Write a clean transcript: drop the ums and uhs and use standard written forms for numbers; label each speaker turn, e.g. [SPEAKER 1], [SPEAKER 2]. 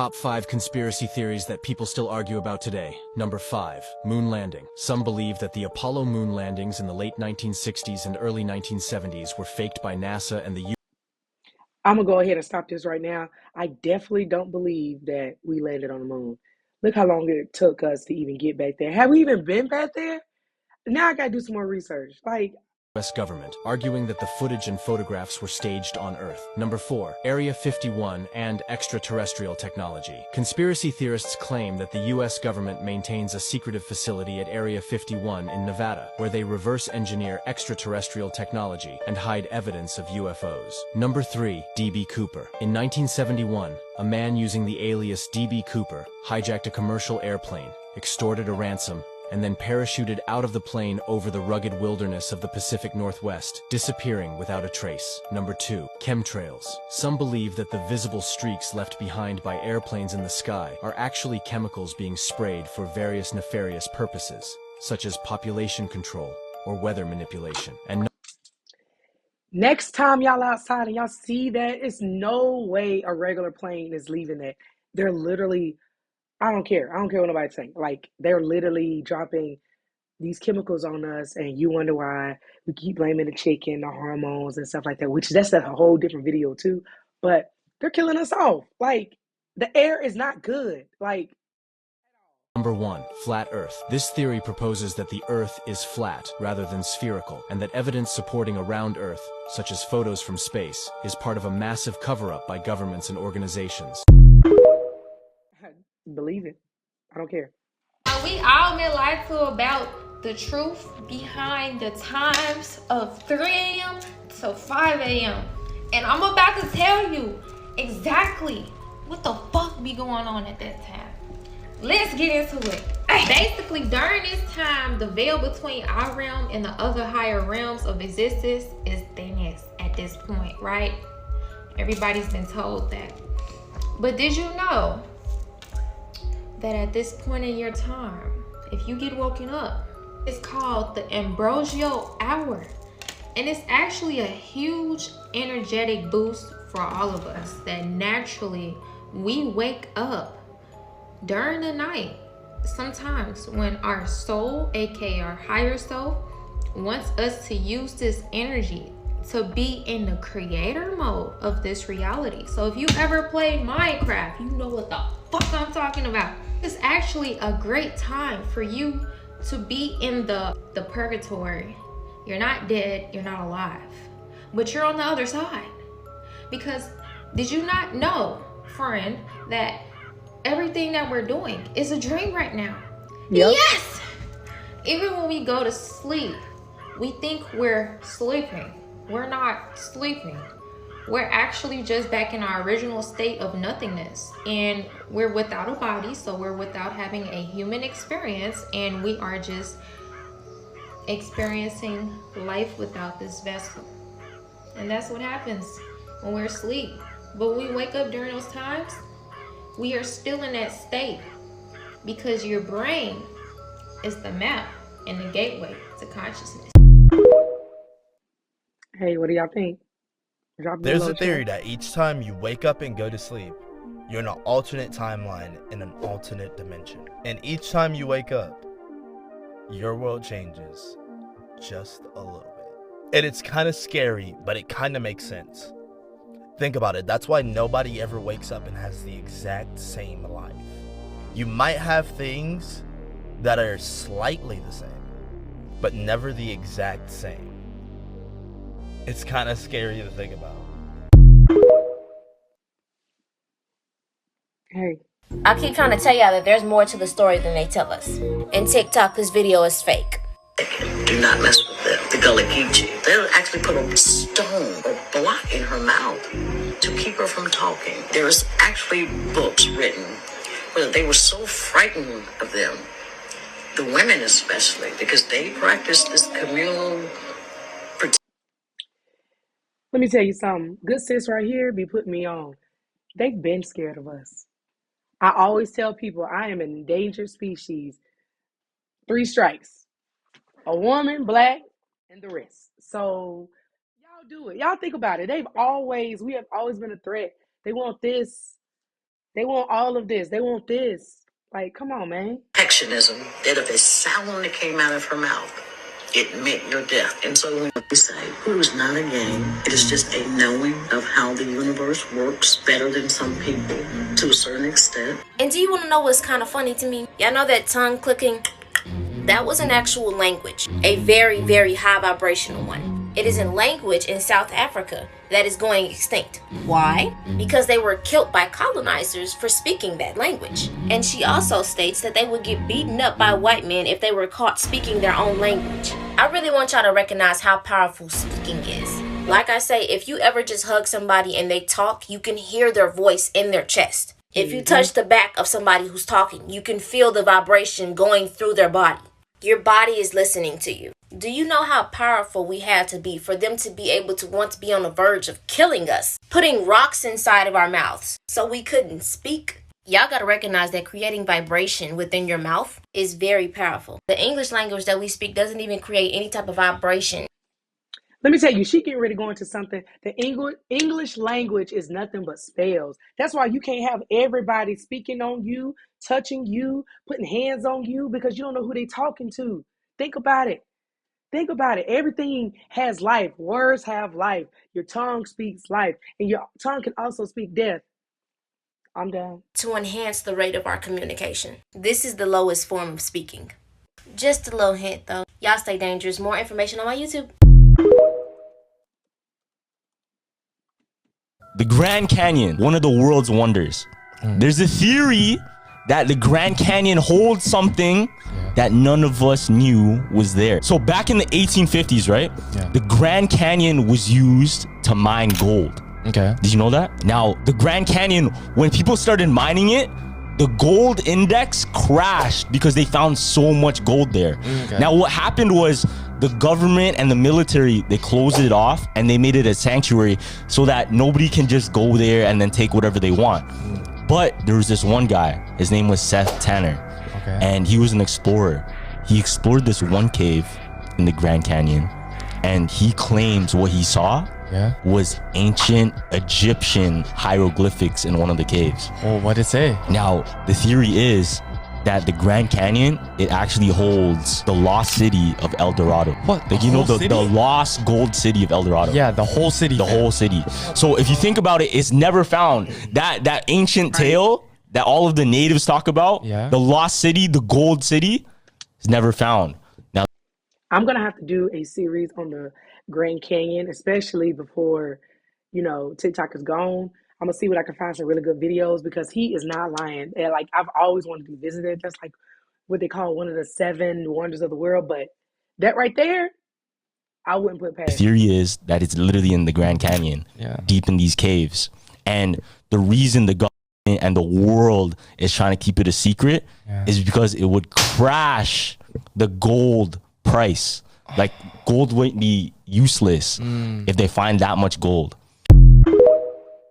[SPEAKER 1] Top 5 conspiracy theories that people still argue about today. Number 5. Moon landing. Some believe that the Apollo moon landings in the late 1960s and early 1970s were faked by NASA and the
[SPEAKER 2] I'm gonna go ahead and stop this right now. I definitely don't believe that we landed on the moon. Look how long it took us to even get back there. Have we even been back there? Now I gotta do some more research. Like,
[SPEAKER 1] US government, arguing that the footage and photographs were staged on Earth. Number 4. Area 51 and extraterrestrial technology. Conspiracy theorists claim that the US government maintains a secretive facility at Area 51 in Nevada, where they reverse engineer extraterrestrial technology and hide evidence of UFOs. Number 3. D.B. Cooper. In 1971, a man using the alias D.B. Cooper hijacked a commercial airplane, extorted a ransom, and then parachuted out of the plane over the rugged wilderness of the Pacific Northwest, disappearing without a trace. Number 2. Chemtrails. Some believe that the visible streaks left behind by airplanes in the sky are actually chemicals being sprayed for various nefarious purposes, such as population control or weather manipulation. And
[SPEAKER 2] next time y'all outside and y'all see that, it's no way a regular plane is leaving that. They're literally, I don't care. I don't care what nobody's saying. Like, they're literally dropping these chemicals on us, and you wonder why we keep blaming the chicken, the hormones, and stuff like that, which that's a whole different video, too. But they're killing us off. Like, the air is not good. Like,
[SPEAKER 1] Number 1. Flat Earth. This theory proposes that the Earth is flat rather than spherical, and that evidence supporting a round Earth, such as photos from space, is part of a massive cover-up by governments and organizations.
[SPEAKER 2] believe it. I don't care.
[SPEAKER 3] We all been lied to about the truth behind the times of 3 a.m. to 5 a.m. And I'm about to tell you exactly what the fuck be going on at that time. Let's get into it. Basically, during this time, the veil between our realm and the other higher realms of existence is thinnest at this point, right? Everybody's been told that. But did you know that at this point in your time, if you get woken up, it's called the ambrosial hour, and it's actually a huge energetic boost for all of us, that naturally we wake up during the night sometimes when our soul, aka our higher self, wants us to use this energy to be in the creator mode of this reality. So if you ever played Minecraft, you know what the fuck I'm talking about. It's actually a great time for you to be in the purgatory. You're not dead, you're not alive, but you're on the other side. Because did you not know, friend, that everything that we're doing is a dream right now?
[SPEAKER 2] Yep.
[SPEAKER 3] Yes! Even when we go to sleep, we think we're sleeping. We're not sleeping. We're actually just back in our original state of nothingness, and we're without a body, so we're without having a human experience, and we are just experiencing life without this vessel. And that's what happens when we're asleep. But when we wake up during those times, we are still in that state, because your brain is the map and the gateway to consciousness.
[SPEAKER 2] Hey, what do y'all think? Drop it
[SPEAKER 4] There's
[SPEAKER 2] below,
[SPEAKER 4] a theory
[SPEAKER 2] chat.
[SPEAKER 4] that each time you wake up and go to sleep, you're in an alternate timeline in an alternate dimension. And each time you wake up, your world changes just a little bit. And it's kind of scary, but it kind of makes sense. Think about it. That's why nobody ever wakes up and has the exact same life. You might have things that are slightly the same, but never the exact same. It's kind of scary to think about.
[SPEAKER 2] Hey,
[SPEAKER 5] I keep trying to tell y'all that there's more to the story than they tell us. In TikTok, this video is fake.
[SPEAKER 6] Do not mess with the Gullah Geechee. They'll actually put a stone or block in her mouth to keep her from talking. There's actually books written where they were so frightened of them, the women especially, because they practice this communal.
[SPEAKER 2] let me tell you something. Good sis right here be putting me on. They've been scared of us. I always tell people I am an endangered species. 3 strikes. A woman, black, and the rest. So y'all do it. Y'all think about it. We have always been a threat. They want this They want all of this. They want this. Like, come on, man.
[SPEAKER 6] Perfectionism, that if a sound that came out of her mouth, it meant your death. And so when we say it is not a game, it is just a knowing of how the universe works better than some people to a certain extent.
[SPEAKER 5] And do you want to know what's kind of funny to me? Y'all know that tongue clicking? That was an actual language, a very, very high vibrational one. It is a language in South Africa that is going extinct. Why? Because they were killed by colonizers for speaking that language. And she also states that they would get beaten up by white men if they were caught speaking their own language. I really want y'all to recognize how powerful speaking is. Like I say, if you ever just hug somebody and they talk, you can hear their voice in their chest. If you touch the back of somebody who's talking, you can feel the vibration going through their body. Your body is listening to you. Do you know how powerful we had to be for them to be able to want to be on the verge of killing us, putting rocks inside of our mouths so we couldn't speak? Y'all gotta recognize that creating vibration within your mouth is very powerful. The English language that we speak doesn't even create any type of vibration.
[SPEAKER 2] Let me tell you, she getting ready to go into something. The English language is nothing but spells. That's why you can't have everybody speaking on you, touching you, putting hands on you, because you don't know who they talking to. Think about it. Think about it. Everything has life. Words have life. Your tongue speaks life. And your tongue can also speak death. I'm done.
[SPEAKER 5] To enhance the rate of our communication. This is the lowest form of speaking. Just a little hint though. Y'all stay dangerous. More information on my YouTube.
[SPEAKER 7] The Grand Canyon, one of the world's wonders. There's a theory that the Grand Canyon holds something that none of us knew was there. So back in the 1850s, right? The Grand Canyon was used to mine gold.
[SPEAKER 8] Okay.
[SPEAKER 7] Did you know that? Now, the Grand Canyon, when people started mining it, the gold index crashed because they found so much gold there.
[SPEAKER 8] Okay.
[SPEAKER 7] Now, what happened was the government and the military, they closed it off and they made it a sanctuary so that nobody can just go there and then take whatever they want. But there was this one guy, his name was Seth Tanner, and he was an explorer. He explored this one cave in the Grand Canyon, and he claims what he saw was ancient Egyptian hieroglyphics in one of the caves.
[SPEAKER 8] Oh, what did it say?
[SPEAKER 7] Now, the theory is that the Grand Canyon, it actually holds the lost city of El Dorado.
[SPEAKER 8] What?
[SPEAKER 7] Like, you know, the lost gold city of El Dorado.
[SPEAKER 8] Yeah, the whole city.
[SPEAKER 7] The whole city. So if you think about it, it's never found. That ancient tale that all of the natives talk about, the lost city, the gold city, is never found. Now,
[SPEAKER 2] I'm going to have to do a series on the Grand Canyon, especially before, you know, TikTok is gone. I'm going to see what I can find some really good videos because he is not lying. And like, I've always wanted to visit it. That's like what they call one of the 7 wonders of the world. But that right there, I wouldn't put past.
[SPEAKER 7] The theory is that it's literally in the Grand Canyon, deep in these caves. And the reason the government and the world is trying to keep it a secret is because it would crash the gold price. Like, gold would be useless if they find that much gold.